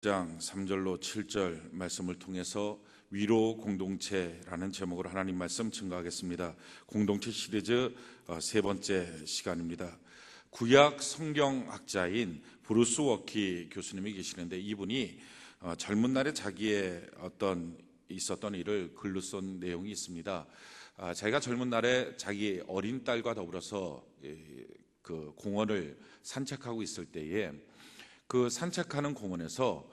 장 3절로 7절 말씀을 통해서 위로 공동체라는 제목으로 하나님 말씀 증거하겠습니다. 공동체 시리즈 세 번째 시간입니다. 구약 성경학자인 브루스 워키 교수님이 계시는데, 이분이 젊은 날에 자기의 있었던 일을 글로 쓴 내용이 있습니다. 자기가 젊은 날에 자기 어린 딸과 더불어서 그 공원을 산책하고 있을 때에 그 산책하는 공원에서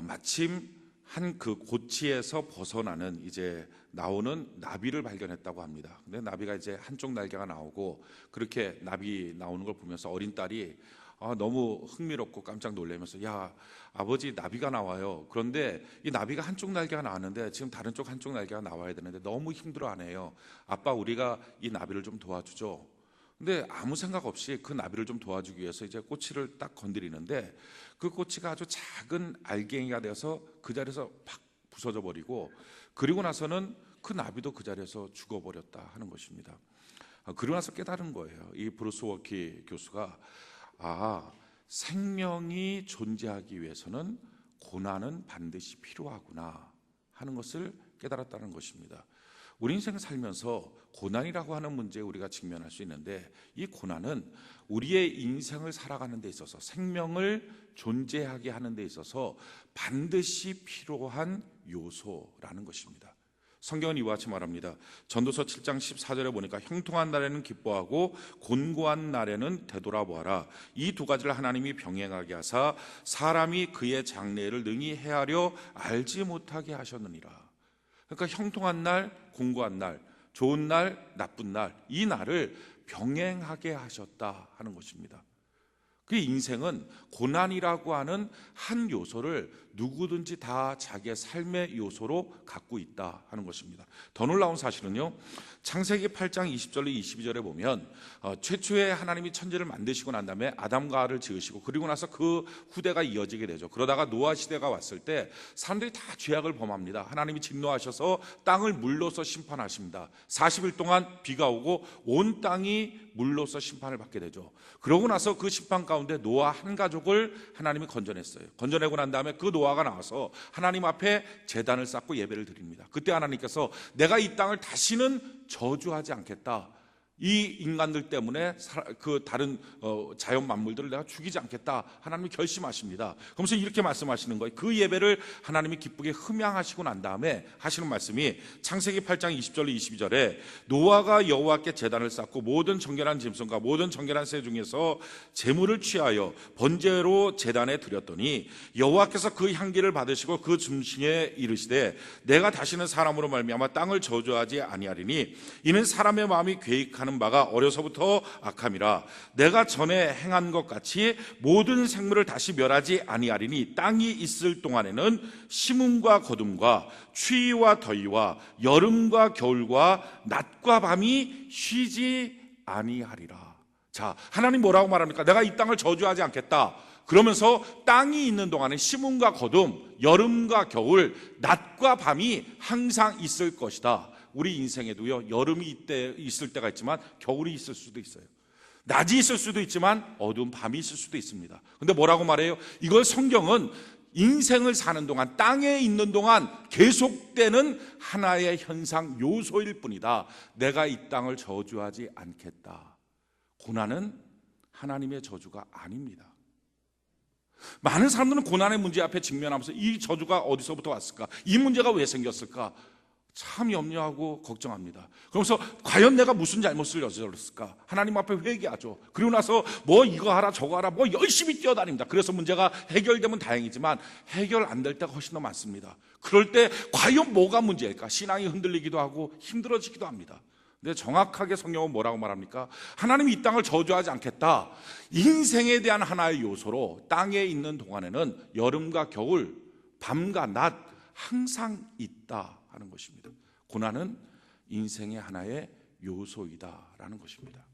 마침 한 그 고치에서 벗어나는 나오는 나비를 발견했다고 합니다. 근데 나비가 한쪽 날개가 나오고, 그렇게 나비 나오는 걸 보면서 어린 딸이 너무 흥미롭고 깜짝 놀라면서, 야, 아버지, 나비가 나와요. 그런데 이 나비가 한쪽 날개가 나왔는데 지금 다른 쪽 한쪽 날개가 나와야 되는데 너무 힘들어하네요. 아빠, 우리가 이 나비를 좀 도와주죠. 근데 아무 생각 없이 그 나비를 좀 도와주기 위해서 꼬치를 딱 건드리는데, 그 꼬치가 아주 작은 알갱이가 되어서 그 자리에서 팍 부서져 버리고, 그리고 나서는 그 나비도 그 자리에서 죽어버렸다 하는 것입니다. 그러고 나서 깨달은 거예요. 이 브루스 워키 교수가 생명이 존재하기 위해서는 고난은 반드시 필요하구나 하는 것을 깨달았다는 것입니다. 우리 인생을 살면서 고난이라고 하는 문제에 우리가 직면할 수 있는데, 이 고난은 우리의 인생을 살아가는 데 있어서, 생명을 존재하게 하는 데 있어서 반드시 필요한 요소라는 것입니다. 성경은 이와 같이 말합니다. 전도서 7장 14절에 보니까, 형통한 날에는 기뻐하고 곤고한 날에는 되돌아보아라. 이 두 가지를 하나님이 병행하게 하사 사람이 그의 장래를 능히 헤아려 알지 못하게 하셨느니라. 그러니까 형통한 날, 공고한 날, 좋은 날, 나쁜 날, 이 날을 병행하게 하셨다 하는 것입니다. 그 인생은 고난이라고 하는 한 요소를 누구든지 다 자기의 삶의 요소로 갖고 있다 하는 것입니다. 더 놀라운 사실은요, 창세기 8장 20절로 22절에 보면 최초에 하나님이 천지를 만드시고 난 다음에 아담과 하와를 지으시고, 그리고 나서 그 후대가 이어지게 되죠. 그러다가 노아 시대가 왔을 때 사람들이 다 죄악을 범합니다. 하나님이 진노하셔서 땅을 물로서 심판하십니다. 40일 동안 비가 오고 온 땅이 물로서 심판을 받게 되죠. 그러고 나서 그 심판 가운데 노아 한 가족을 하나님이 건져냈어요. 건져내고 난 다음에 그 노아가 나와서 하나님 앞에 제단을 쌓고 예배를 드립니다. 그때 하나님께서, 내가 이 땅을 다시는 저주하지 않겠다, 이 인간들 때문에 그 다른 자연 만물들을 내가 죽이지 않겠다, 하나님이 결심하십니다. 그러면서 이렇게 말씀하시는 거예요. 그 예배를 하나님이 기쁘게 흠양하시고 난 다음에 하시는 말씀이 창세기 8장 20절로 22절에, 노아가 여호와께 제단을 쌓고 모든 정결한 짐승과 모든 정결한 새 중에서 제물을 취하여 번제로 제단에 드렸더니, 여호와께서 그 향기를 받으시고 그 중심에 이르시되, 내가 다시는 사람으로 말미암아 땅을 저주하지 아니하리니 이는 사람의 마음이 계획하는 바가 어려서부터 악함이라. 내가 전에 행한 것 같이 모든 생물을 다시 멸하지 아니하리니 땅이 있을 동안에는 심음과 거둠과 추위와 더위와 여름과 겨울과 낮과 밤이 쉬지 아니하리라. 자, 하나님 뭐라고 말합니까? 내가 이 땅을 저주하지 않겠다. 그러면서 땅이 있는 동안에 심음과 거둠, 여름과 겨울, 낮과 밤이 항상 있을 것이다. 우리 인생에도요, 여름이 있을 때가 있지만 겨울이 있을 수도 있어요. 낮이 있을 수도 있지만 어두운 밤이 있을 수도 있습니다. 근데 뭐라고 말해요? 이걸 성경은 인생을 사는 동안, 땅에 있는 동안 계속되는 하나의 현상, 요소일 뿐이다. 내가 이 땅을 저주하지 않겠다. 고난은 하나님의 저주가 아닙니다. 많은 사람들은 고난의 문제 앞에 직면하면서, 이 저주가 어디서부터 왔을까? 이 문제가 왜 생겼을까? 참 염려하고 걱정합니다. 그러면서 과연 내가 무슨 잘못을 저질렀을까? 하나님 앞에 회개하죠. 그리고 나서 이거 하라 저거 하라 열심히 뛰어다닙니다. 그래서 문제가 해결되면 다행이지만 해결 안 될 때가 훨씬 더 많습니다. 그럴 때 과연 뭐가 문제일까? 신앙이 흔들리기도 하고 힘들어지기도 합니다. 근데 정확하게 성경은 뭐라고 말합니까? 하나님이 이 땅을 저주하지 않겠다. 인생에 대한 하나의 요소로 땅에 있는 동안에는 여름과 겨울, 밤과 낮 항상 있다 하는 것입니다. 고난은 인생의 하나의 요소이다라는 것입니다.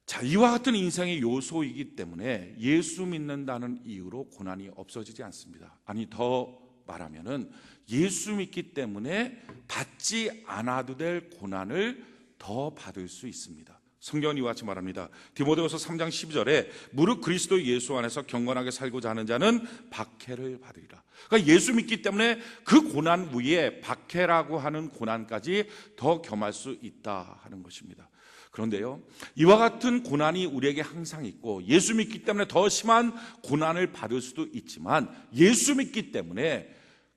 자, 이와 같은 인생의 요소이기 때문에 예수 믿는다는 이유로 고난이 없어지지 않습니다. 아니, 더 말하면은 예수 믿기 때문에 받지 않아도 될 고난을 더 받을 수 있습니다. 성경은 이와 같이 말합니다. 디모데후서 3장 12절에 무릇 그리스도 예수 안에서 경건하게 살고자 하는 자는 박해를 받으리라. 그러니까 예수 믿기 때문에 그 고난 위에 박해라고 하는 고난까지 더 겸할 수 있다 하는 것입니다. 그런데요, 이와 같은 고난이 우리에게 항상 있고 예수 믿기 때문에 더 심한 고난을 받을 수도 있지만 예수 믿기 때문에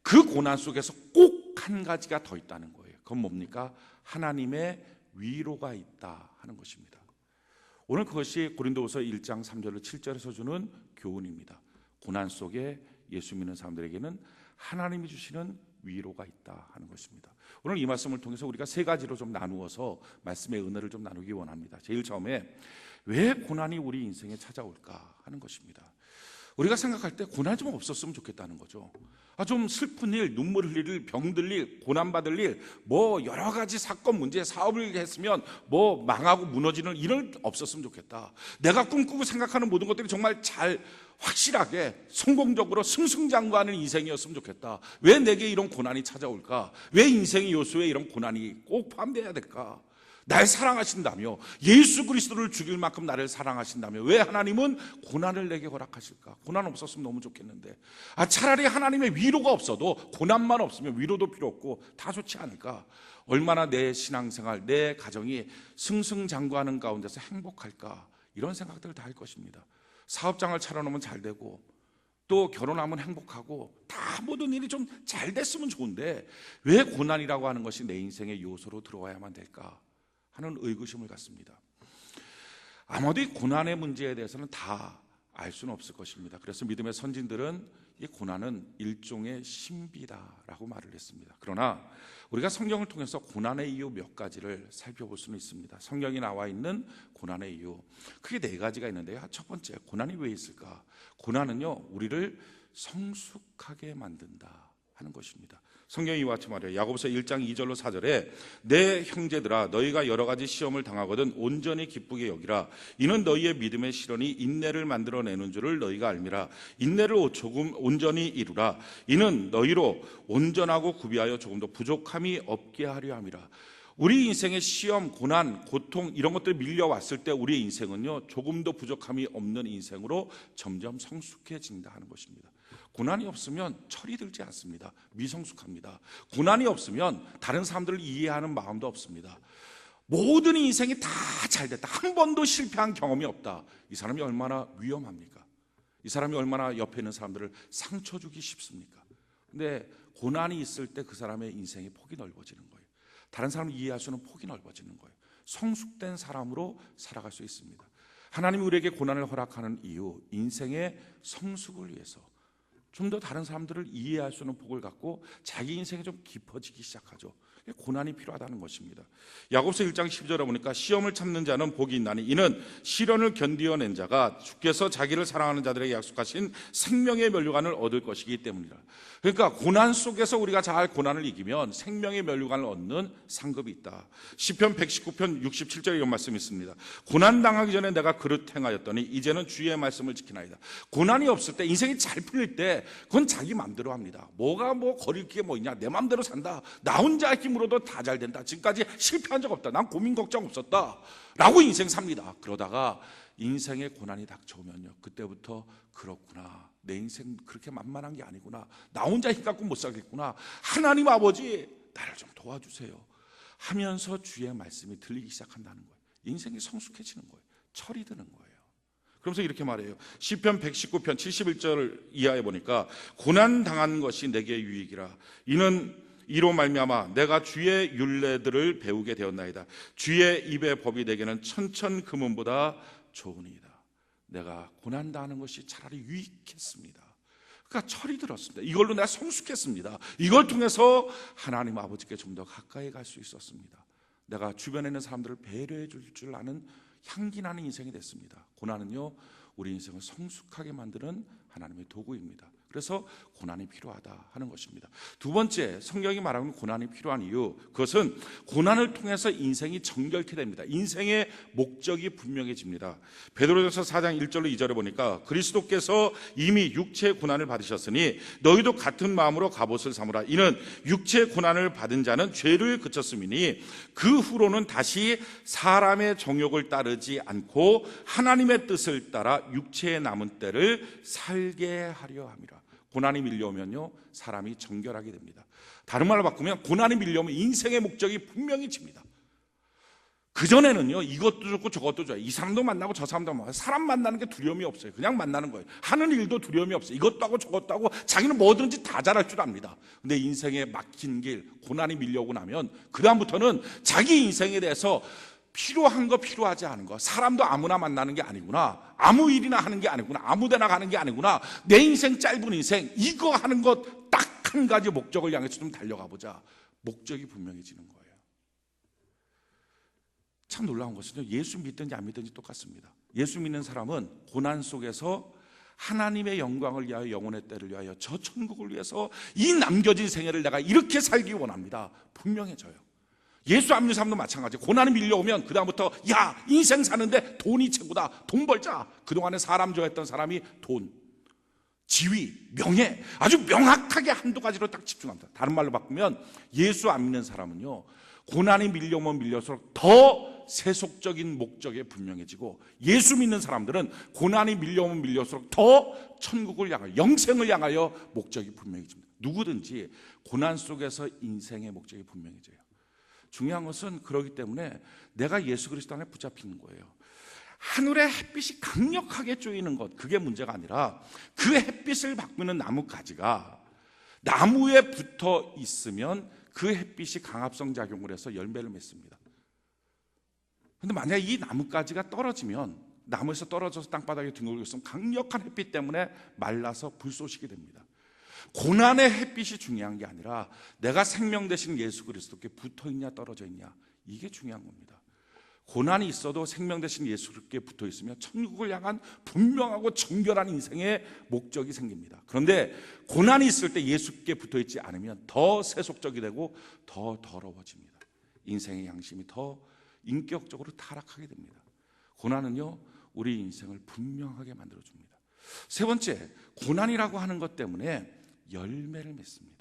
그 고난 속에서 꼭 한 가지가 더 있다는 거예요. 그건 뭡니까? 하나님의 위로가 있다 하는 것입니다. 오늘 그것이 고린도후서 1장 3절로 7절에서 주는 교훈입니다. 고난 속에 예수 믿는 사람들에게는 하나님이 주시는 위로가 있다 하는 것입니다. 오늘 이 말씀을 통해서 우리가 세 가지로 좀 나누어서 말씀의 은혜를 좀 나누기 원합니다. 제일 처음에 왜 고난이 우리 인생에 찾아올까 하는 것입니다. 우리가 생각할 때 고난 좀 없었으면 좋겠다는 거죠. 좀 슬픈 일, 눈물 흘릴 일, 병들 일, 고난받을 일, 뭐 여러 가지 사건 문제, 사업을 했으면 뭐 망하고 무너지는 일은 없었으면 좋겠다. 내가 꿈꾸고 생각하는 모든 것들이 정말 잘 확실하게 성공적으로 승승장구하는 인생이었으면 좋겠다. 왜 내게 이런 고난이 찾아올까? 왜 인생의 요소에 이런 고난이 꼭 포함되어야 될까? 날 사랑하신다며, 예수 그리스도를 죽일 만큼 나를 사랑하신다며 왜 하나님은 고난을 내게 허락하실까? 고난 없었으면 너무 좋겠는데, 차라리 하나님의 위로가 없어도 고난만 없으면 위로도 필요 없고 다 좋지 않을까? 얼마나 내 신앙생활, 내 가정이 승승장구하는 가운데서 행복할까? 이런 생각들을 다 할 것입니다. 사업장을 차려놓으면 잘 되고 또 결혼하면 행복하고 다 모든 일이 좀 잘 됐으면 좋은데 왜 고난이라고 하는 것이 내 인생의 요소로 들어와야만 될까 하는 의구심을 갖습니다. 아마도 이 고난의 문제에 대해서는 다 알 수는 없을 것입니다. 그래서 믿음의 선진들은 이 고난은 일종의 신비다라고 말을 했습니다. 그러나 우리가 성경을 통해서 고난의 이유 몇 가지를 살펴볼 수는 있습니다. 성경에 나와 있는 고난의 이유, 크게 네 가지가 있는데요. 첫 번째, 고난이 왜 있을까? 고난은요, 우리를 성숙하게 만든다 하는 것입니다. 성경이 이와 같이 말해요. 야고보서 1장 2절로 4절에 내 형제들아 너희가 여러 가지 시험을 당하거든 온전히 기쁘게 여기라. 이는 너희의 믿음의 시련이 인내를 만들어내는 줄을 너희가 알미라. 인내를 조금 온전히 이루라. 이는 너희로 온전하고 구비하여 조금도 부족함이 없게 하려 함이라. 우리 인생의 시험, 고난, 고통 이런 것들이 밀려왔을 때 우리의 인생은요 조금도 부족함이 없는 인생으로 점점 성숙해진다 하는 것입니다. 고난이 없으면 철이 들지 않습니다. 미성숙합니다. 고난이 없으면 다른 사람들을 이해하는 마음도 없습니다. 모든 인생이 다 잘됐다, 한 번도 실패한 경험이 없다. 이 사람이 얼마나 위험합니까? 이 사람이 얼마나 옆에 있는 사람들을 상처 주기 쉽습니까? 근데 고난이 있을 때 그 사람의 인생의 폭이 넓어지는 거예요. 다른 사람을 이해할 수 있는 폭이 넓어지는 거예요. 성숙된 사람으로 살아갈 수 있습니다. 하나님이 우리에게 고난을 허락하는 이유, 인생의 성숙을 위해서 좀 더 다른 사람들을 이해할 수 있는 폭을 갖고 자기 인생이 좀 깊어지기 시작하죠. 고난이 필요하다는 것입니다. 야고보서 1장 12절에 보니까 시험을 참는 자는 복이 있나니 이는 시련을 견디어낸 자가 주께서 자기를 사랑하는 자들에게 약속하신 생명의 면류관을 얻을 것이기 때문이라. 그러니까 고난 속에서 우리가 잘 고난을 이기면 생명의 면류관을 얻는 상급이 있다. 시편 119편 67절에 이런 말씀이 있습니다. 고난 당하기 전에 내가 그릇 행하였더니 이제는 주의 말씀을 지키나이다. 고난이 없을 때, 인생이 잘 풀릴 때 그건 자기 마음대로 합니다. 뭐가 뭐 거릴 게 뭐 있냐, 내 마음대로 산다, 나 혼자 힘으로도 다 잘 된다, 지금까지 실패한 적 없다, 난 고민 걱정 없었다 라고 인생 삽니다. 그러다가 인생의 고난이 닥쳐오면요, 그때부터 그렇구나, 내 인생 그렇게 만만한 게 아니구나, 나 혼자 힘 갖고 못 살겠구나, 하나님 아버지 나를 좀 도와주세요 하면서 주의 말씀이 들리기 시작한다는 거예요. 인생이 성숙해지는 거예요. 철이 드는 거예요. 그러면서 이렇게 말해요. 시편 119편 71절 이하에 보니까 고난 당한 것이 내게 유익이라. 이는 이로 말미암아 내가 주의 율례들을 배우게 되었나이다. 주의 입의 법이 내게는 천천 금은보다 좋으니이다. 내가 고난 당하는 것이 차라리 유익했습니다. 그러니까 철이 들었습니다. 이걸로 내가 성숙했습니다. 이걸 통해서 하나님 아버지께 좀 더 가까이 갈 수 있었습니다. 내가 주변에 있는 사람들을 배려해 줄 아는 향기 나는 인생이 됐습니다. 고난은요, 우리 인생을 성숙하게 만드는 하나님의 도구입니다. 그래서 고난이 필요하다 하는 것입니다. 두 번째, 성경이 말하는 고난이 필요한 이유, 그것은 고난을 통해서 인생이 정결케 됩니다. 인생의 목적이 분명해집니다. 베드로전서 4장 1절로 2절에 보니까 그리스도께서 이미 육체의 고난을 받으셨으니 너희도 같은 마음으로 갑옷을 삼으라. 이는 육체의 고난을 받은 자는 죄를 그쳤음이니 그 후로는 다시 사람의 정욕을 따르지 않고 하나님의 뜻을 따라 육체의 남은 때를 살게 하려 함이라. 고난이 밀려오면요, 사람이 정결하게 됩니다. 다른 말로 바꾸면 고난이 밀려오면 인생의 목적이 분명해집니다. 그전에는요, 이것도 좋고 저것도 좋아요. 이 사람도 만나고 저 사람도 만나고, 사람 만나는 게 두려움이 없어요. 그냥 만나는 거예요. 하는 일도 두려움이 없어요. 이것도 하고 저것도 하고 자기는 뭐든지 다 잘할 줄 압니다. 근데 인생에 막힌 길, 고난이 밀려오고 나면 그 다음부터는 자기 인생에 대해서 필요한 거, 필요하지 않은 거, 사람도 아무나 만나는 게 아니구나, 아무 일이나 하는 게 아니구나, 아무 데나 가는 게 아니구나, 내 인생 짧은 인생 이거 하는 것 딱 한 가지 목적을 향해서 좀 달려가 보자. 목적이 분명해지는 거예요. 참 놀라운 것은요, 예수 믿든지 안 믿든지 똑같습니다. 예수 믿는 사람은 고난 속에서 하나님의 영광을 위하여, 영혼의 때를 위하여, 저 천국을 위해서 이 남겨진 생애를 내가 이렇게 살기 원합니다. 분명해져요. 예수 안 믿는 사람도 마찬가지예요. 고난이 밀려오면 그 다음부터 야, 인생 사는데 돈이 최고다, 돈 벌자. 그동안에 사람 좋아했던 사람이 돈, 지위, 명예, 아주 명확하게 한두 가지로 딱 집중합니다. 다른 말로 바꾸면 예수 안 믿는 사람은요, 고난이 밀려오면 밀려올수록 더 세속적인 목적에 분명해지고, 예수 믿는 사람들은 고난이 밀려오면 밀려올수록 더 천국을 향하여, 영생을 향하여 목적이 분명해집니다. 누구든지 고난 속에서 인생의 목적이 분명해져요. 중요한 것은 그렇기 때문에 내가 예수 그리스도 안에 붙잡히는 거예요. 하늘의 햇빛이 강력하게 쪼이는 것, 그게 문제가 아니라 그 햇빛을 받고 있는 나뭇가지가 나무에 붙어 있으면 그 햇빛이 강합성 작용을 해서 열매를 맺습니다. 그런데 만약에 이 나뭇가지가 떨어지면, 나무에서 떨어져서 땅바닥에 뒹굴고 있으면 강력한 햇빛 때문에 말라서 불쏘시게 됩니다. 고난의 햇빛이 중요한 게 아니라 내가 생명 되신 예수 그리스도께 붙어 있냐 떨어져 있냐, 이게 중요한 겁니다. 고난이 있어도 생명 되신 예수께 붙어 있으면 천국을 향한 분명하고 정결한 인생의 목적이 생깁니다. 그런데 고난이 있을 때 예수께 붙어 있지 않으면 더 세속적이 되고 더 더러워집니다. 인생의 양심이 더 인격적으로 타락하게 됩니다. 고난은요, 우리 인생을 분명하게 만들어줍니다. 세 번째, 고난이라고 하는 것 때문에 열매를 맺습니다.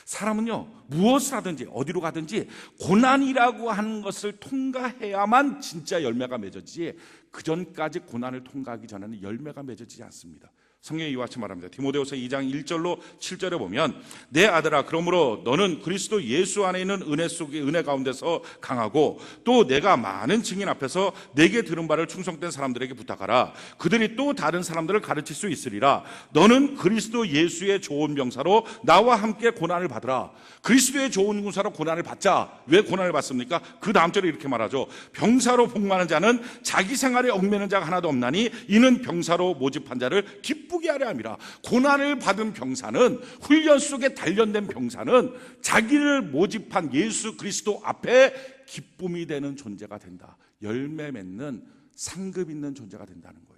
사람은요, 무엇을 하든지 어디로 가든지 고난이라고 하는 것을 통과해야만 진짜 열매가 맺어지지, 그 전까지 고난을 통과하기 전에는 열매가 맺어지지 않습니다. 성경이 이와 같이 말합니다. 디모데후서 2장 1절로 7절에 보면, 내 아들아, 그러므로 너는 그리스도 예수 안에 있는 은혜 속에, 은혜 가운데서 강하고, 또 내가 많은 증인 앞에서 내게 들은 바를 충성된 사람들에게 부탁하라. 그들이 또 다른 사람들을 가르칠 수 있으리라. 너는 그리스도 예수의 좋은 병사로 나와 함께 고난을 받으라. 그리스도의 좋은 군사로 고난을 받자. 왜 고난을 받습니까? 그 다음 절에 이렇게 말하죠. 병사로 복무하는 자는 자기 생활에 얽매는 자가 하나도 없나니 이는 병사로 모집한 자를 기쁘게 하려 함이라. 고난을 받은 병사는, 훈련 속에 단련된 병사는 자기를 모집한 예수 그리스도 앞에 기쁨이 되는 존재가 된다. 열매 맺는 상급 있는 존재가 된다는 거예요.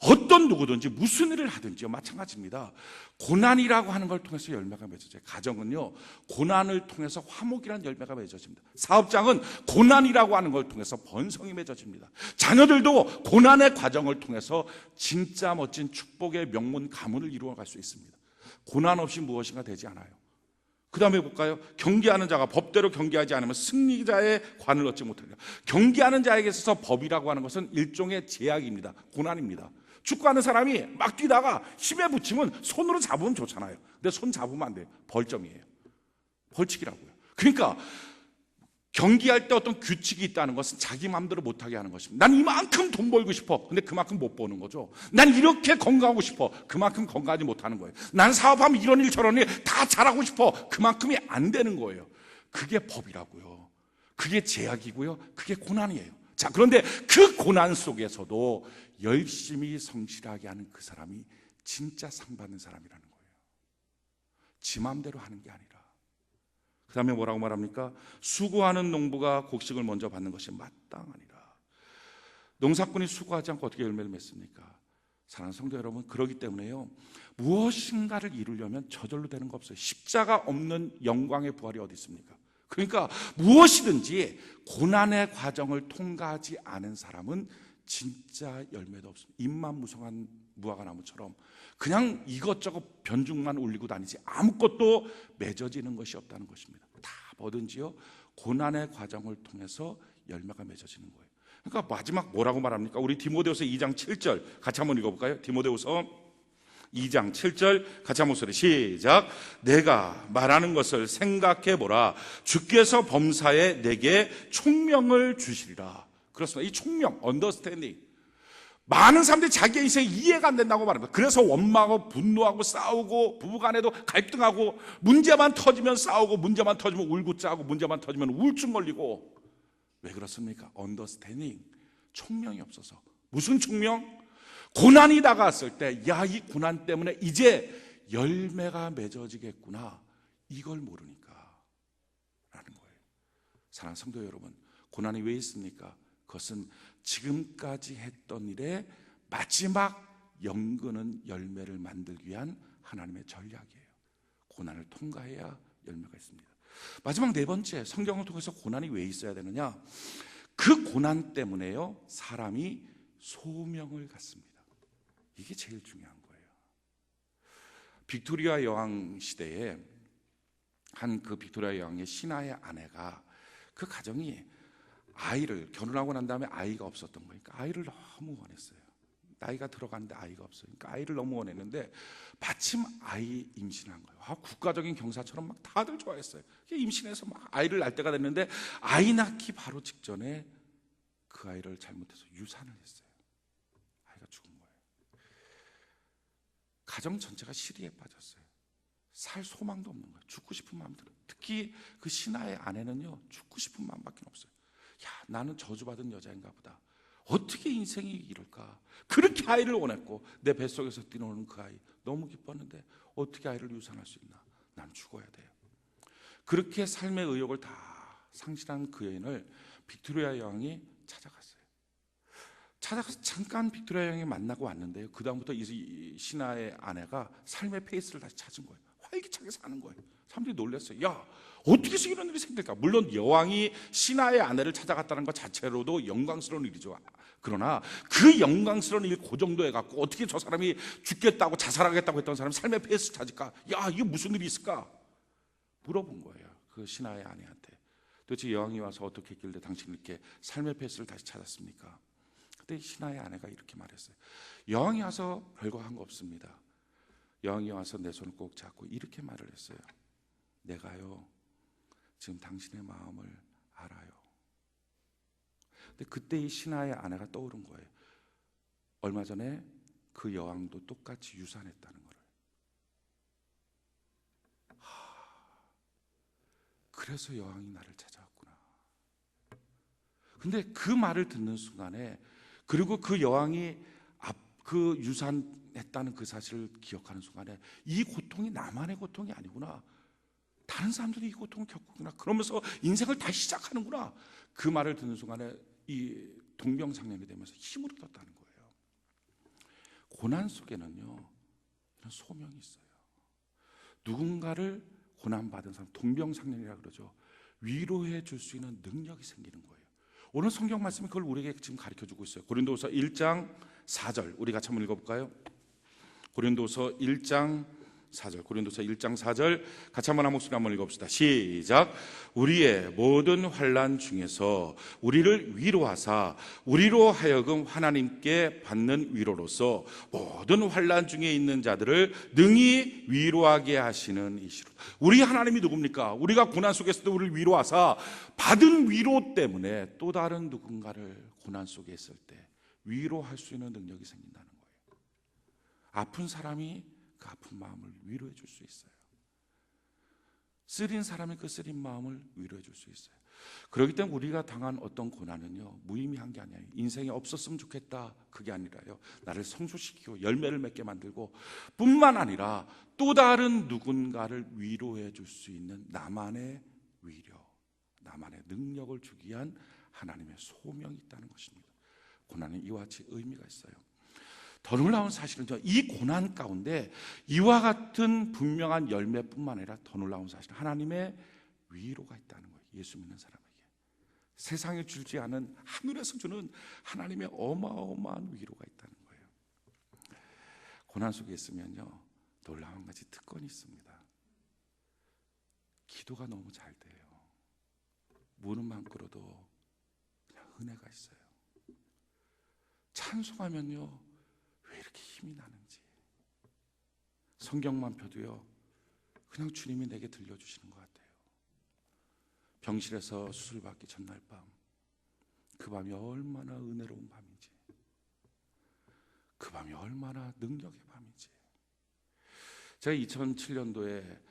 어떤 누구든지 무슨 일을 하든지요, 마찬가지입니다. 고난이라고 하는 걸 통해서 열매가 맺어져요. 가정은요, 고난을 통해서 화목이라는 열매가 맺어집니다. 사업장은 고난이라고 하는 걸 통해서 번성이 맺어집니다. 자녀들도 고난의 과정을 통해서 진짜 멋진 축복의 명문 가문을 이루어갈 수 있습니다. 고난 없이 무엇인가 되지 않아요. 그 다음에 볼까요? 경계하는 자가 법대로 경계하지 않으면 승리자의 관을 얻지 못합니다. 경계하는 자에게 있어서 법이라고 하는 것은 일종의 제약입니다. 고난입니다. 축구하는 사람이 막 뛰다가 힘에 붙이면 손으로 잡으면 좋잖아요. 근데 손 잡으면 안 돼요. 벌점이에요. 벌칙이라고요. 그러니까 경기할 때 어떤 규칙이 있다는 것은 자기 마음대로 못하게 하는 것입니다. 난 이만큼 돈 벌고 싶어. 근데 그만큼 못 버는 거죠. 난 이렇게 건강하고 싶어. 그만큼 건강하지 못하는 거예요. 난 사업하면 이런 일 저런 일 다 잘하고 싶어. 그만큼이 안 되는 거예요. 그게 법이라고요. 그게 제약이고요. 그게 고난이에요. 자, 그런데 그 고난 속에서도 열심히 성실하게 하는 그 사람이 진짜 상 받는 사람이라는 거예요. 지 마음대로 하는 게 아니라. 그 다음에 뭐라고 말합니까? 수고하는 농부가 곡식을 먼저 받는 것이 마땅하니라. 농사꾼이 수고하지 않고 어떻게 열매를 맺습니까? 사랑하는 성도 여러분, 그러기 때문에요, 무엇인가를 이루려면 저절로 되는 거 없어요. 십자가 없는 영광의 부활이 어디 있습니까? 그러니까 무엇이든지 고난의 과정을 통과하지 않은 사람은 진짜 열매도 없습니다. 잎만 무성한 무화과 나무처럼 그냥 이것저것 변죽만 올리고 다니지 아무것도 맺어지는 것이 없다는 것입니다. 다 뭐든지요, 고난의 과정을 통해서 열매가 맺어지는 거예요. 그러니까 마지막 뭐라고 말합니까? 우리 디모데후서 2장 7절 같이 한번 읽어볼까요? 디모데후서 2장 7절 같이 한번 소리 시작. 내가 말하는 것을 생각해보라. 주께서 범사에 내게 총명을 주시리라. 그렇습니다. 이 총명, 언더스탠딩. 많은 사람들이 자기 인생이 이해가 안 된다고 말합니다. 그래서 원망하고 분노하고 싸우고 부부간에도 갈등하고 문제만 터지면 싸우고 문제만 터지면 울고 짜고 문제만 터지면 우울증 걸리고. 왜 그렇습니까? 언더스탠딩, 총명이 없어서. 무슨 총명? 고난이 다가왔을 때, 야, 이 고난 때문에 이제 열매가 맺어지겠구나, 이걸 모르니까 라는 거예요. 사랑하는 성도 여러분, 고난이 왜 있습니까? 그것은 지금까지 했던 일의 마지막 연근은 열매를 만들기 위한 하나님의 전략이에요. 고난을 통과해야 열매가 있습니다. 마지막 네 번째, 성경을 통해서 고난이 왜 있어야 되느냐? 그 고난 때문에요, 사람이 소명을 갖습니다. 이게 제일 중요한 거예요. 빅토리아 여왕 시대에 한 그 빅토리아 여왕의 신하의 아내가 그 가정이 아이를 결혼하고 난 다음에 아이가 없었던 거니까 아이를 너무 원했어요. 나이가 들어갔는데 아이가 없어요. 그러니까 아이를 너무 원했는데 마침 아이 임신한 거예요. 국가적인 경사처럼 막 다들 좋아했어요. 임신해서 막 아이를 낳을 때가 됐는데 아이 낳기 바로 직전에 그 아이를 잘못해서 유산을 했어요. 아이가 죽은 거예요. 가정 전체가 시리에 빠졌어요. 살 소망도 없는 거예요. 죽고 싶은 마음 들어요. 특히 그 신하의 아내는요, 죽고 싶은 마음밖에 없어요. 야, 나는 저주받은 여자인가 보다. 어떻게 인생이 이럴까? 그렇게 아이를 원했고 내 뱃속에서 뛰노는 그 아이 너무 기뻤는데 어떻게 아이를 유산할 수 있나? 난 죽어야 돼요. 그렇게 삶의 의욕을 다 상실한 그 여인을 빅토리아 여왕이 찾아갔어요. 찾아가서 잠깐 빅토리아 여왕이 만나고 왔는데요, 그 다음부터 이 신하의 아내가 삶의 페이스를 다시 찾은 거예요. 활기차게 사는 거예요. 사람들이 놀랐어요. 야, 어떻게 해서 이런 일이 생길까? 물론 여왕이 신하의 아내를 찾아갔다는 것 자체로도 영광스러운 일이죠. 그러나 그 영광스러운 일 그 정도 해갖고 어떻게 저 사람이 죽겠다고 자살하겠다고 했던 사람이 삶의 페이스 찾을까? 야, 이게 무슨 일이 있을까? 물어본 거예요, 그 신하의 아내한테. 도대체 여왕이 와서 어떻게 했길래 당신이 이렇게 삶의 페이스를 다시 찾았습니까? 그때 신하의 아내가 이렇게 말했어요. 여왕이 와서 별거 한 거 없습니다. 여왕이 와서 내 손을 꼭 잡고 이렇게 말을 했어요. 내가요, 지금 당신의 마음을 알아요. 근데 그때 이 신하의 아내가 떠오른 거예요. 얼마 전에 그 여왕도 똑같이 유산했다는 거를. 그래서 여왕이 나를 찾아왔구나. 근데 그 말을 듣는 순간에, 그리고 그 여왕이 그 유산했다는 그 사실을 기억하는 순간에 이 고통이 나만의 고통이 아니구나, 다른 사람들이 이 고통을 겪구나, 그러면서 인생을 다시 시작하는구나, 그 말을 듣는 순간에 이 동병상련이 되면서 힘을 얻었다는 거예요. 고난 속에는요, 이런 소명이 있어요. 누군가를 고난받은 사람, 동병상련이라 그러죠. 위로해 줄 수 있는 능력이 생기는 거예요. 오늘 성경 말씀이 그걸 우리에게 지금 가르쳐주고 있어요. 고린도서 1장 4절 우리 같이 한번 읽어볼까요? 고린도서 1장 4절, 고린도서 1장 4절 같이 한번 한 목소리 한번 읽어봅시다. 시작. 우리의 모든 환난 중에서 우리를 위로하사 우리로 하여금 하나님께 받는 위로로서 모든 환난 중에 있는 자들을 능히 위로하게 하시는 이시로. 우리 하나님이 누굽니까? 우리가 고난 속에서도 우리를 위로하사 받은 위로 때문에 또 다른 누군가를 고난 속에 있을 때 위로할 수 있는 능력이 생긴다는 거예요. 아픈 사람이 그 아픈 마음을 위로해 줄 수 있어요. 쓰린 사람이 그 쓰린 마음을 위로해 줄 수 있어요. 그렇기 때문에 우리가 당한 어떤 고난은요, 무의미한 게 아니에요. 인생에 없었으면 좋겠다, 그게 아니라요, 나를 성숙시키고 열매를 맺게 만들고 뿐만 아니라 또 다른 누군가를 위로해 줄 수 있는 나만의 위로, 나만의 능력을 주기 위한 하나님의 소명이 있다는 것입니다. 고난은 이와 같이 의미가 있어요. 더 놀라운 사실은요, 이 고난 가운데 이와 같은 분명한 열매뿐만 아니라 더 놀라운 사실은 하나님의 위로가 있다는 거예요. 예수 믿는 사람에게 세상에 주지 않은, 하늘에서 주는 하나님의 어마어마한 위로가 있다는 거예요. 고난 속에 있으면요, 놀라운 한 가지 특권이 있습니다. 기도가 너무 잘 돼요. 무릎만 꿇어도 그냥 은혜가 있어요. 찬송하면요, 왜 이렇게 힘이 나는지. 성경만 펴도요, 그냥 주님이 내게 들려주시는 것 같아요. 병실에서 수술받기 전날 밤, 그 밤이 얼마나 은혜로운 밤인지, 그 밤이 얼마나 능력의 밤인지. 제가 2007년도에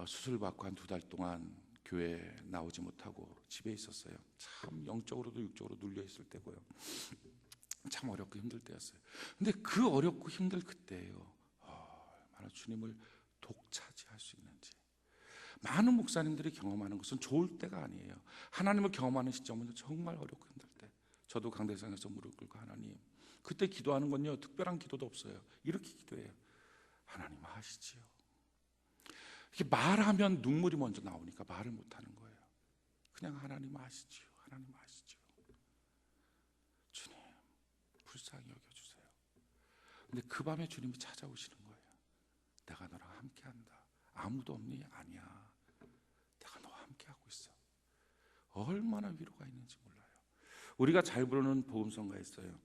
수술받고 한 2달 동안 교회에 나오지 못하고 집에 있었어요. 참 영적으로도 육적으로 눌려있을 때고요. 참 어렵고 힘들 때였어요. 근데 그 어렵고 힘들 그때예요, 얼마나 주님을 독차지할 수 있는지. 많은 목사님들이 경험하는 것은 좋을 때가 아니에요. 하나님을 경험하는 시점은 정말 어렵고 힘들 때. 저도 강대상에서 무릎 꿇고 하나님, 그때 기도하는 건요, 특별한 기도도 없어요. 이렇게 기도해요. 하나님 하시지요. 이렇게 말하면 눈물이 먼저 나오니까 말을 못하는 거예요. 그냥 하나님 하시지요, 하나님 하시지요. 주님 불쌍히 여겨주세요. 근데 그 밤에 주님이 찾아오시는 거예요. 내가 너랑 함께한다. 아무도 없니? 아니야, 내가 너와 함께하고 있어. 얼마나 위로가 있는지 몰라요. 우리가 잘 부르는 복음성가에 있어요.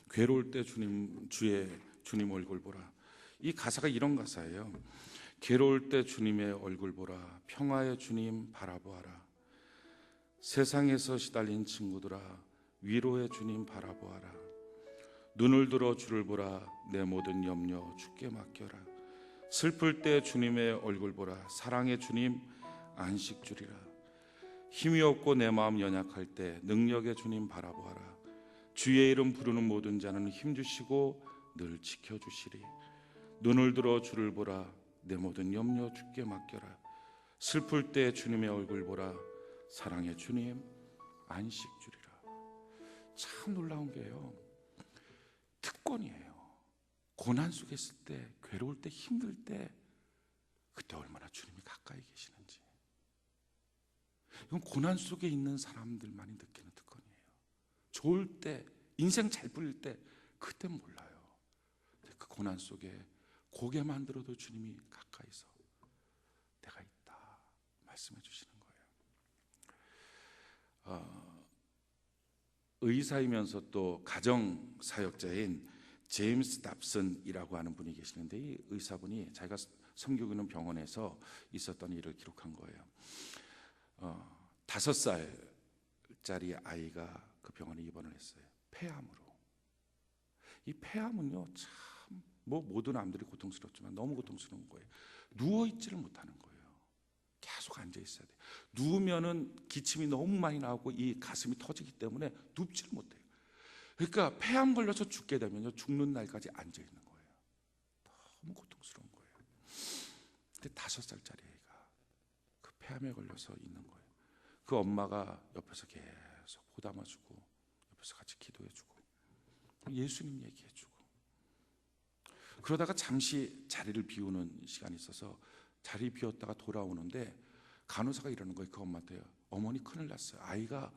괴로울 때 주님 얼굴 보라. 이 가사가 이런 가사예요. 괴로울 때 주님의 얼굴 보라. 평화의 주님 바라보아라. 세상에서 시달린 친구들아, 위로의 주님 바라보아라. 눈을 들어 주를 보라. 내 모든 염려 주께 맡겨라. 슬플 때 주님의 얼굴 보라. 사랑의 주님 안식 주리라. 힘이 없고 내 마음 연약할 때 능력의 주님 바라보아라. 주의 이름 부르는 모든 자는 힘주시고 늘 지켜주시리. 눈을 들어 주를 보라. 내 모든 염려 주께 맡겨라. 슬플 때 주님의 얼굴 보라. 사랑의 주님 안식 주리라. 참 놀라운 게요, 특권이에요. 고난 속에 있을 때, 괴로울 때, 힘들 때, 그때 얼마나 주님이 가까이 계시는지. 이건 고난 속에 있는 사람들만이 느끼는 특권이에요. 좋을 때, 인생 잘 풀릴 때, 그땐 몰라요. 근데 그 고난 속에 고개만 들어도 주님이 가까이서 내가 있다 말씀해 주시는 거예요. 의사이면서 또 가정사역자인 제임스 답슨이라고 하는 분이 계시는데, 이 의사분이 자기가 섬기고 있는 병원에서 있었던 일을 기록한 거예요. 5살짜리 아이가 그 병원에 입원을 했어요. 폐암으로. 이 폐암은요, 참 모든 암들이 고통스럽지만 너무 고통스러운 거예요. 누워있지를 못하는 거예요. 계속 앉아있어야 돼요. 누우면은 기침이 너무 많이 나오고 이 가슴이 터지기 때문에 눕지를 못해요. 그러니까 폐암 걸려서 죽게 되면요, 죽는 날까지 앉아있는 거예요. 너무 고통스러운 거예요. 근데 5살짜리 아이가 그 폐암에 걸려서 있는 거예요. 그 엄마가 옆에서 계속 보담아주고, 옆에서 같이 기도해주고, 예수님 얘기해주고, 그러다가 잠시 자리를 비우는 시간이 있어서 자리 비웠다가 돌아오는데 간호사가 이러는 거예요. 그 엄마한테, 어머니 큰일 났어요. 아이가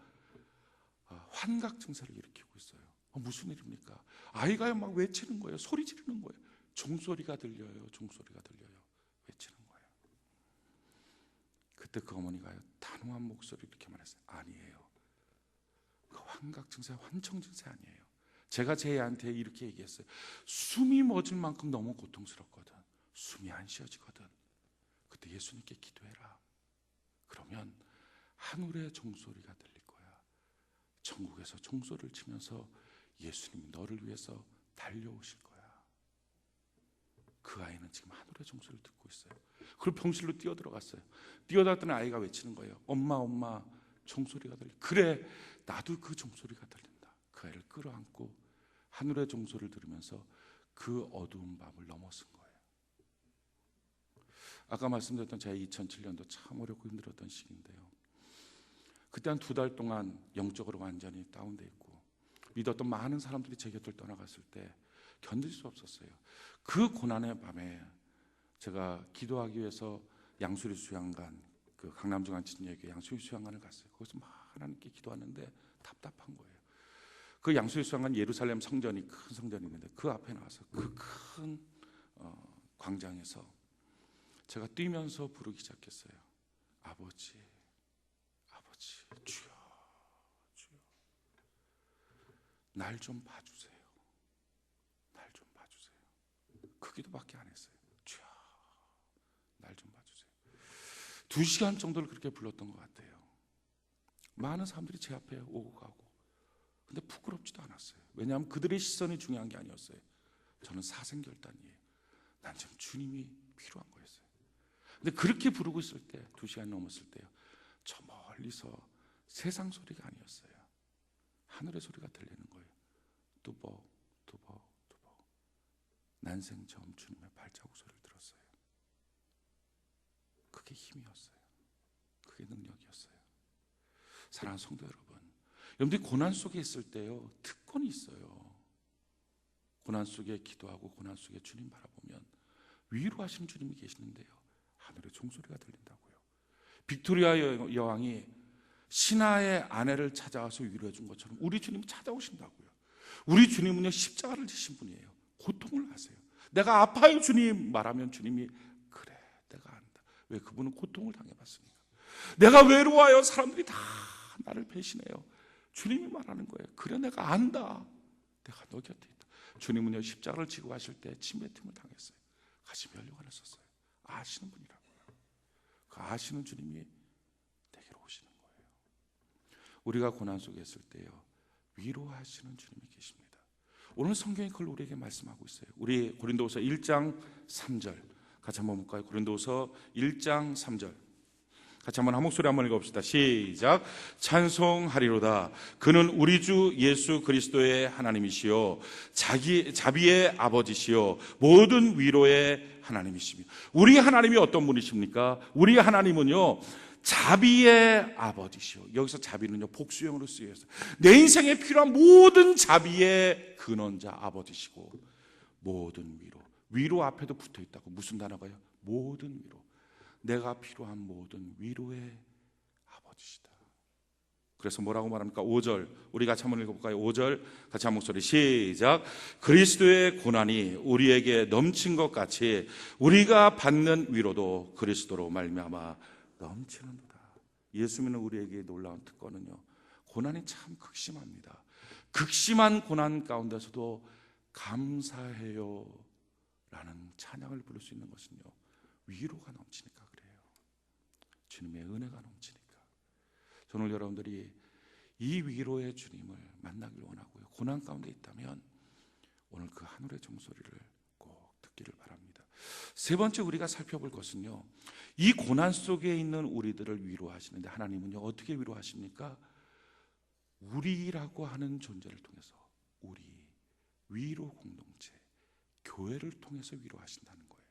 환각 증세를 일으키고 있어요. 무슨 일입니까? 아이가 막 외치는 거예요. 소리 지르는 거예요. 종소리가 들려요. 종소리가 들려요. 외치는 거예요. 그때 그 어머니가 단호한 목소리로 이렇게 말했어요. 아니에요, 그 환각 증세, 환청 증세 아니에요. 제가 제 애한테 이렇게 얘기했어요. 숨이 멎을 만큼 너무 고통스럽거든. 숨이 안 쉬어지거든. 그때 예수님께 기도해라. 그러면 하늘의 종소리가 들릴 거야. 천국에서 종소리를 치면서 예수님이 너를 위해서 달려오실 거야. 그 아이는 지금 하늘의 종소리를 듣고 있어요. 그리고 병실로 뛰어들어갔어요. 뛰어들었더니 아이가 외치는 거예요. 엄마, 엄마, 종소리가 들려. 그래, 나도 그 종소리가 들린다. 그 아이를 끌어안고 하늘의 종소리를 들으면서 그 어두운 밤을 넘어선 거예요. 아까 말씀드렸던 제가 2007년도 참 어렵고 힘들었던 시기인데요, 그때 한 2달 동안 영적으로 완전히 다운돼 있고, 믿었던 많은 사람들이 제 곁을 떠나갔을 때 견딜 수 없었어요. 그 고난의 밤에 제가 기도하기 위해서 양수리 수양관, 그 강남중앙진예교회 양수리 수양관을 갔어요. 거기서 막 하나님께 기도하는데 답답한 거예요. 그 양수리 수양관 예루살렘 성전이 큰 성전이 있는데 그 앞에 나와서 그 큰 광장에서 제가 뛰면서 부르기 시작했어요. 아버지, 아버지, 주여, 주여, 날 좀 봐주세요. 날 좀 봐주세요. 그 기도밖에 안 했어요. 주여, 날 좀 봐주세요. 2시간 정도를 그렇게 불렀던 것 같아요. 많은 사람들이 제 앞에 오고 가고, 근데 부끄럽지도 않았어요. 왜냐하면 그들의 시선이 중요한 게 아니었어요. 저는 사생결단이에요. 난 지금 주님이 필요한 거였어요. 근데 그렇게 부르고 있을 때 2시간 넘었을 때요, 저 멀리서 세상 소리가 아니었어요. 하늘의 소리가 들리는 거예요. 뚜벅 뚜벅 뚜벅. 난생 처음 주님의 발자국 소리를 들었어요. 그게 힘이었어요. 그게 능력이었어요. 사랑하는 성도 여러분, 여러분들이 고난 속에 있을 때요, 특권이 있어요. 고난 속에 기도하고 고난 속에 주님 바라보면 위로하시는 주님이 계시는데요, 하늘의 종소리가 들린다고요. 빅토리아 여왕이 신하의 아내를 찾아와서 위로해 준 것처럼 우리 주님이 찾아오신다고요. 우리 주님은요, 십자가를 지신 분이에요. 고통을 아세요. 내가 아파요 주님 말하면 주님이 그래 내가 안다. 왜? 그분은 고통을 당해봤으니까. 내가 외로워요, 사람들이 다 나를 배신해요. 주님이 말하는 거예요. 그래 내가 안다. 내가 너 곁에 있다. 주님은요, 십자가를 지고 가실 때 침뱉음을 당했어요. 가슴에 혈류관을 썼어요. 아시는 분이라고요. 그 아시는 주님이 내게로 오시는 거예요. 우리가 고난 속에 있을 때요, 위로하시는 주님이 계십니다. 오늘 성경이 그걸 우리에게 말씀하고 있어요. 우리 고린도후서 1장 3절 같이 한번 볼까요? 고린도후서 1장 3절 같이 한번 한 목소리 한번 읽어봅시다. 시작. 찬송하리로다. 그는 우리 주 예수 그리스도의 하나님이시요 자비의 아버지시요 모든 위로의 하나님이십니다. 우리 하나님이 어떤 분이십니까? 우리 하나님은요, 자비의 아버지시요. 여기서 자비는요, 복수형으로 쓰여서 내 인생에 필요한 모든 자비의 근원자 아버지시고, 모든 위로 앞에도 붙어 있다고. 무슨 단어가요? 모든 위로. 내가 필요한 모든 위로의 아버지시다. 그래서 뭐라고 말합니까? 5절 우리 같이 한번 읽어볼까요? 5절 같이 한 목소리 시작. 그리스도의 고난이 우리에게 넘친 것 같이 우리가 받는 위로도 그리스도로 말미암아 넘치는도다. 예수 믿는 우리에게 놀라운 특권은요, 고난이 참 극심합니다. 극심한 고난 가운데서도 감사해요 라는 찬양을 부를 수 있는 것은요, 위로가 넘치니까 그래요. 주님의 은혜가 넘치니까. 저는 여러분들이 이 위로의 주님을 만나길 원하고요, 고난 가운데 있다면 오늘 그 하늘의 종소리를 꼭 듣기를 바랍니다. 세 번째 우리가 살펴볼 것은요, 이 고난 속에 있는 우리들을 위로하시는데 하나님은요, 어떻게 위로하십니까? 우리라고 하는 존재를 통해서, 우리 위로 공동체 교회를 통해서 위로하신다는 거예요.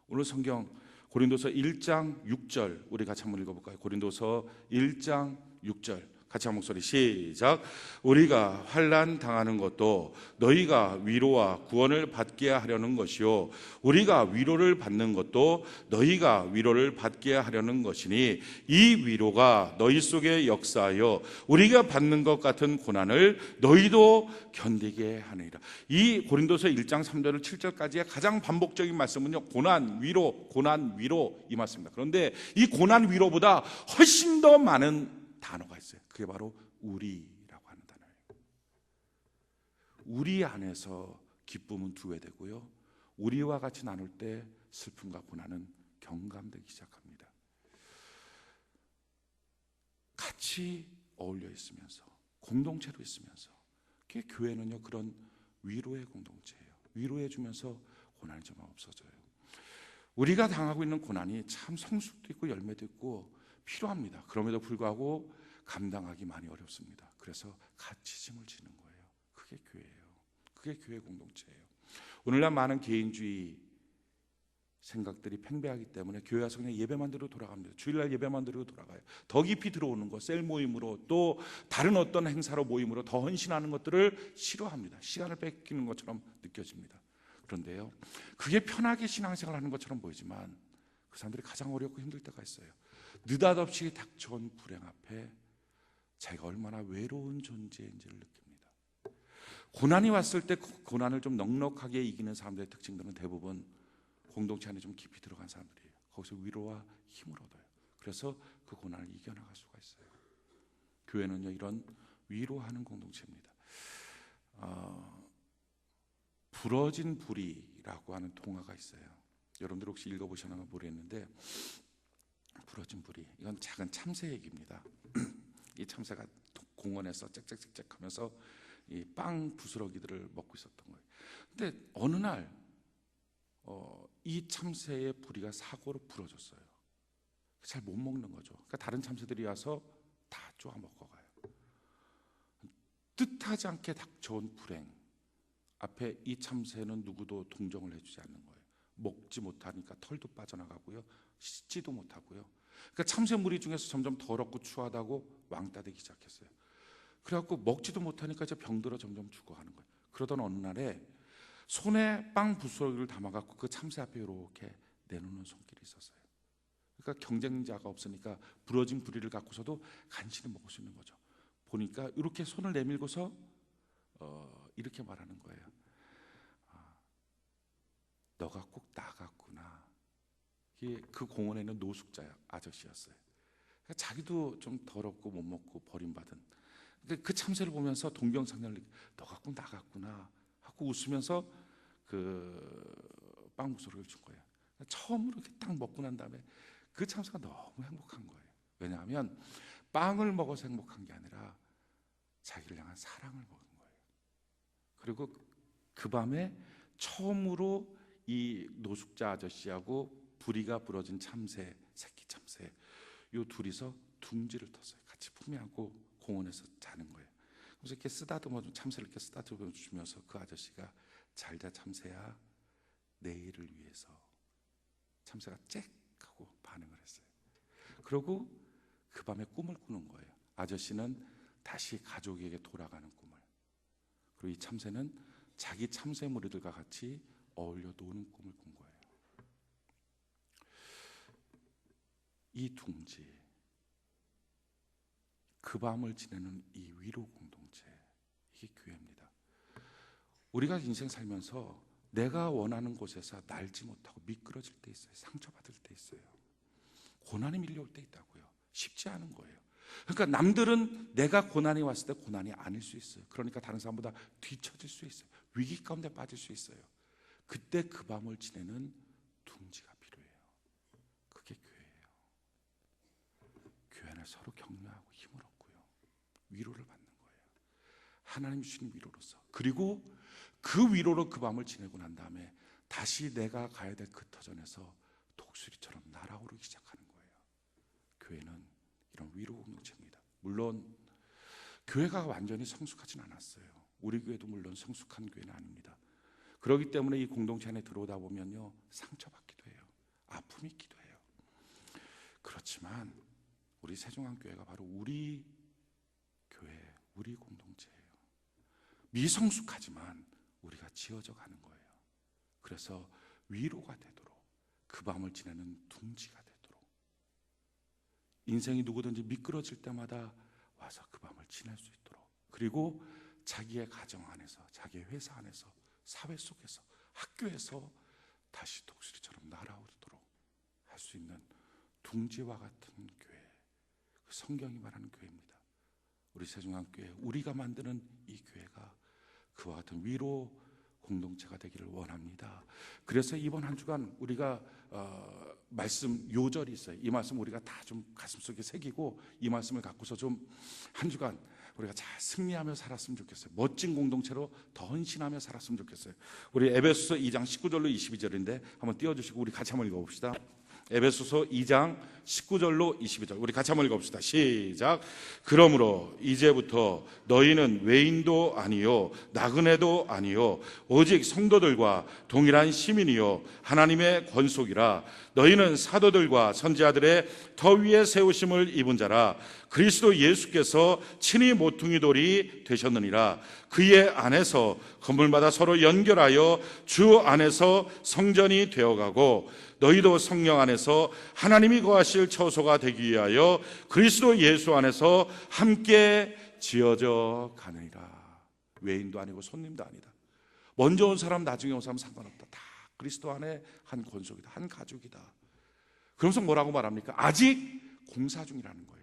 오늘 성경 고린도서 1장 6절 우리 같이 한번 읽어볼까요? 고린도서 1장 6절 같이 한 목소리 시작. 우리가 환난 당하는 것도 너희가 위로와 구원을 받게 하려는 것이요 우리가 위로를 받는 것도 너희가 위로를 받게 하려는 것이니 이 위로가 너희 속에 역사하여 우리가 받는 것 같은 고난을 너희도 견디게 하느니라. 이 고린도서 1장 3절 7절까지의 가장 반복적인 말씀은요, 고난 위로 이 말씀입니다. 그런데 이 고난 위로보다 훨씬 더 많은 단어가 있어요. 그게 바로 우리라고 하는 단어예요. 우리 안에서 기쁨은 두 배 되고요, 우리와 같이 나눌 때 슬픔과 고난은 경감되기 시작합니다. 같이 어울려 있으면서 공동체로 있으면서, 그게 교회는요, 그런 위로의 공동체예요. 위로해 주면서 고난이 좀 없어져요. 우리가 당하고 있는 고난이 참 성숙도 있고 열매도 있고 필요합니다. 그럼에도 불구하고 감당하기 많이 어렵습니다. 그래서 같이 짐을 지는 거예요. 그게 교회예요. 그게 교회 공동체예요. 오늘날 많은 개인주의 생각들이 팽배하기 때문에 교회 와서 그냥 예배만 드리고 돌아갑니다. 주일날 예배만 드리고 돌아가요. 더 깊이 들어오는 것, 셀 모임으로 또 다른 어떤 행사로 모임으로 더 헌신하는 것들을 싫어합니다. 시간을 뺏기는 것처럼 느껴집니다. 그런데요, 그게 편하게 신앙생활 하는 것처럼 보이지만 그 사람들이 가장 어렵고 힘들 때가 있어요. 느닷없이 닥쳐온 불행 앞에 자기가 얼마나 외로운 존재인지를 느낍니다. 고난이 왔을 때 고난을 좀 넉넉하게 이기는 사람들의 특징들은 대부분 공동체 안에 좀 깊이 들어간 사람들이에요. 거기서 위로와 힘을 얻어요. 그래서 그 고난을 이겨나갈 수가 있어요. 교회는요, 이런 위로하는 공동체입니다. 부러진 부리라고 하는 동화가 있어요. 여러분들 혹시 읽어보셨나 모르겠는데, 부러진 부리, 이건 작은 참새 얘기입니다. 이 참새가 공원에서 짹짹짹짹 하면서 이 빵 부스러기들을 먹고 있었던 거예요. 근데 어느 날 이 참새의 부리가 사고로 부러졌어요. 잘 못 먹는 거죠. 그러니까 다른 참새들이 와서 다 쪼아 먹어가요. 뜻하지 않게 닥쳐온 불행 앞에 이 참새는 누구도 동정을 해주지 않는 거예요. 먹지 못하니까 털도 빠져나가고요, 씻지도 못하고요. 그러니까 참새 무리 중에서 점점 더럽고 추하다고 왕따 되기 시작했어요. 그래갖고 먹지도 못하니까 이제 병들어 점점 죽어가는 거예요. 그러던 어느 날에 손에 빵 부스러기를 담아갖고 그 참새 앞에 이렇게 내놓는 손길이 있었어요. 그러니까 경쟁자가 없으니까 부러진 부리를 갖고서도 간신히 먹을 수 있는 거죠. 보니까 이렇게 손을 내밀고서 이렇게 말하는 거예요. 너가 꼭 나갔구나. 이게 그 공원에 있는 노숙자 아저씨였어요. 그러니까 자기도 좀 더럽고 못 먹고 버림받은. 그 참새를 보면서 동병상련을 너가 꼭 나갔구나 하고 웃으면서 그 빵 부스러기를 준 거예요. 처음으로 이렇게 딱 먹고 난 다음에 그 참새가 너무 행복한 거예요. 왜냐하면 빵을 먹어서 행복한 게 아니라 자기를 향한 사랑을 먹은 거예요. 그리고 그 밤에 처음으로 이 노숙자 아저씨하고 부리가 부러진 참새, 새끼 참새, 요 둘이서 둥지를 텄어요. 같이 품에안고 공원에서 자는 거예요. 그래서 이렇게 쓰다듬어 참새를 이렇게 쓰다듬어 주면서 그 아저씨가 잘자 참새야, 내일을 위해서. 참새가 짹 하고 반응을 했어요. 그리고 그 밤에 꿈을 꾸는 거예요. 아저씨는 다시 가족에게 돌아가는 꿈을. 그리고 이 참새는 자기 참새 무리들과 같이 어울려 노는 꿈을 꾼 거예요. 이 둥지, 그 밤을 지내는 이 위로 공동체, 이게 교회입니다. 우리가 인생 살면서 내가 원하는 곳에서 날지 못하고 미끄러질 때 있어요. 상처받을 때 있어요. 고난이 밀려올 때 있다고요. 쉽지 않은 거예요. 그러니까 남들은 내가 고난이 왔을 때 고난이 아닐 수 있어요. 그러니까 다른 사람보다 뒤처질 수 있어요. 위기 가운데 빠질 수 있어요. 그때 그 밤을 지내는 둥지가 필요해요. 그게 교회예요. 교회는 서로 격려하고 힘을 얻고요, 위로를 받는 거예요. 하나님 주시는 위로로서. 그리고 그 위로로 그 밤을 지내고 난 다음에 다시 내가 가야 될 그 터전에서 독수리처럼 날아오르기 시작하는 거예요. 교회는 이런 위로 공동체입니다. 물론 교회가 완전히 성숙하진 않았어요. 우리 교회도 물론 성숙한 교회는 아닙니다. 그렇기 때문에 이 공동체 안에 들어오다 보면요, 상처받기도 해요. 아픔이 있기도 해요. 그렇지만 우리 세종안교회가 바로 우리 교회, 우리 공동체예요. 미성숙하지만 우리가 지어져 가는 거예요. 그래서 위로가 되도록, 그 밤을 지내는 둥지가 되도록, 인생이 누구든지 미끄러질 때마다 와서 그 밤을 지낼 수 있도록, 그리고 자기의 가정 안에서, 자기의 회사 안에서, 사회 속에서, 학교에서 다시 독수리처럼 날아오르도록 할 수 있는 둥지와 같은 교회, 그 성경이 말하는 교회입니다. 우리 세종안교회, 우리가 만드는 이 교회가 그와 같은 위로 공동체가 되기를 원합니다. 그래서 이번 한 주간 우리가 말씀 요절이 있어요. 이 말씀 우리가 다 좀 가슴속에 새기고 이 말씀을 갖고서 좀 한 주간 우리가 잘 승리하며 살았으면 좋겠어요. 멋진 공동체로 더 헌신하며 살았으면 좋겠어요. 우리 에베소서 2장 19절로 22절인데 한번 띄워주시고 우리 같이 한번 읽어봅시다. 에베소서 2장 19절로 22절 우리 같이 한번 읽어봅시다. 시작. 그러므로 이제부터 너희는 외인도 아니요 나그네도 아니요 오직 성도들과 동일한 시민이요 하나님의 권속이라. 너희는 사도들과 선지자들의 더 위에 세우심을 입은 자라. 그리스도 예수께서 친히 모퉁이 돌이 되셨느니라. 그의 안에서 건물마다 서로 연결하여 주 안에서 성전이 되어가고 너희도 성령 안에서 하나님이 거하실 처소가 되기 위하여 그리스도 예수 안에서 함께 지어져 가느니라. 외인도 아니고 손님도 아니다. 먼저 온 사람 나중에 온 사람 상관없다. 다 그리스도 안에 한 권속이다. 한 가족이다. 그러면서 뭐라고 말합니까? 아직 공사 중이라는 거예요.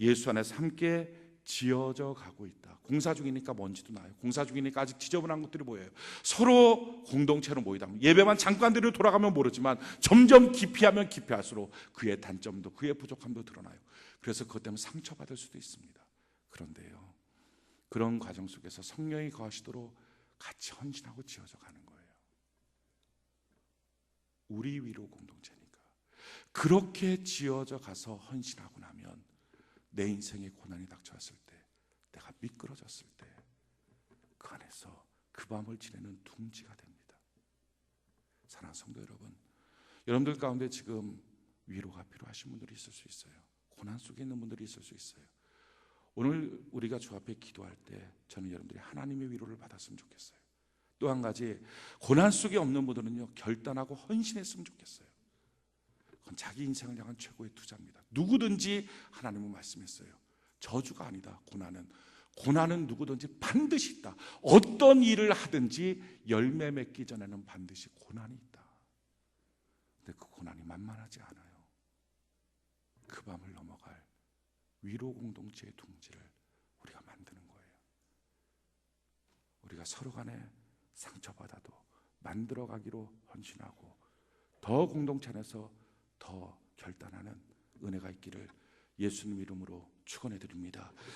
예수 안에서 함께 지어져 가고 있다. 공사 중이니까 먼지도 나요. 공사 중이니까 아직 지저분한 것들이 보여요. 서로 공동체로 모이다. 예배만 잠깐 뒤로 돌아가면 모르지만 점점 깊이하면 깊이할수록 그의 단점도 그의 부족함도 드러나요. 그래서 그것 때문에 상처받을 수도 있습니다. 그런데요, 그런 과정 속에서 성령이 거하시도록 같이 헌신하고 지어져 가는 거예요. 우리 위로 공동체니까. 그렇게 지어져 가서 헌신하고 나면 내 인생에 고난이 닥쳐왔을 때, 내가 미끄러졌을 때 그 안에서 그 밤을 지내는 둥지가 됩니다. 사랑하는 성도 여러분, 여러분들 가운데 지금 위로가 필요하신 분들이 있을 수 있어요. 고난 속에 있는 분들이 있을 수 있어요. 오늘 우리가 주 앞에 기도할 때 저는 여러분들이 하나님의 위로를 받았으면 좋겠어요. 또 한 가지, 고난 속에 없는 분들은요, 결단하고 헌신했으면 좋겠어요. 그건 자기 인생을 향한 최고의 투자입니다. 누구든지 하나님은 말씀했어요. 저주가 아니다. 고난은 누구든지 반드시 있다. 어떤 일을 하든지 열매 맺기 전에는 반드시 고난이 있다. 근데 그 고난이 만만하지 않아요. 그 밤을 넘어갈 위로 공동체의 둥지를 우리가 만드는 거예요. 우리가 서로 간에 상처받아도 만들어가기로 헌신하고 더 공동체 안에서 더 결단하는 은혜가 있기를 예수님 이름으로 축원해 드립니다.